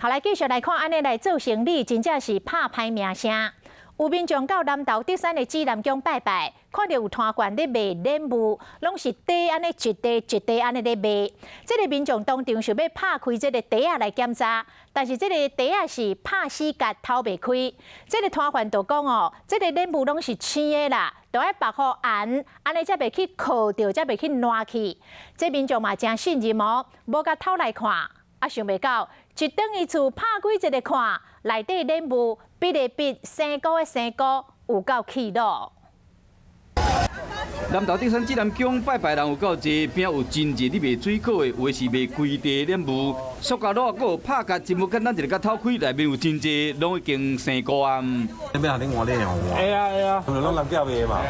后来继续来看，安尼来做生意，真正是拍歹名声。有民众到南投德山的指南宫拜拜，看到有摊贩咧卖莲雾，拢是地安尼一地一地安尼咧卖。这个民众当场想要拍开这个地啊来检查，但是这个地啊是拍死角偷袂开。这个摊贩就讲哦，这个莲雾拢是青的啦，都要绑好红，安尼才袂去烤掉，才袂去烂去。这民众嘛真信任哦，无甲偷来看。啊，想袂到，一等伊厝拍开一个看，内底莲雾比例比生菇的生菇有够气咯。南投德山指南宫拜拜人有够济，边有真济咧卖水果的，有的是卖规地莲雾，塑胶袋还有拍夹，真无简单，一个甲偷开，内面有真济，拢已经生菇啊！那边肯定换脸哦。哎呀，可能弄蓝调卖嘛。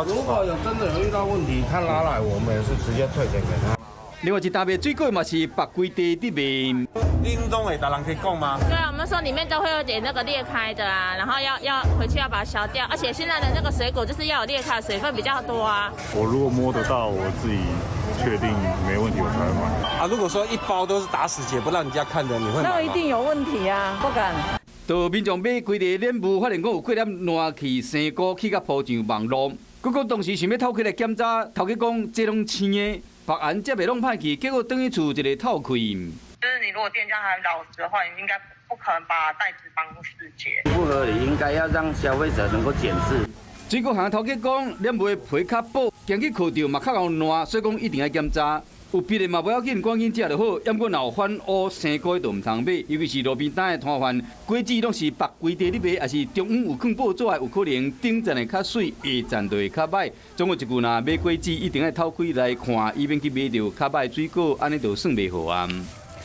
如果有真的有遇到问题，他拿来我们也是直接退钱给他。另外一大卖水果嘛是白规地伫卖。叮咚诶，大人可以讲吗？对啊，我们说里面都会有点那个裂开的啊，然后要回去要把它削掉，而且现在的那个水果就是要有裂开，水分比较多啊。我如果摸得到，我自己确定没问题，我才会买。啊，如果说一包都是打死结不让人家看的，你会买吗？那一定有问题啊，不敢。到民众买规地莲雾，发现讲有过点烂去生菇，去甲铺上网络。不过当时想要偷开来检查，头家讲这拢青的，白红才袂弄歹去，结果等于厝一个透开。就是你如果店家还老实的话，你应该不可能把袋子当死结。不合理，应该要让消费者能够检视。水果行头家讲，莲雾的皮较薄，惊去烤掉嘛较容易烂，所以讲一定要检查。有别的嘛不要紧，赶紧食就好。要不然有反乌生菇就唔通买，尤其是路边摊的摊贩，果子拢是白规地咧卖，也是中午有放报纸的，有可能顶站的较水，下站就会较歹。总有一句呐，买果子一定要偷开来看，以免去买到较歹水果，安尼就算袂好啊。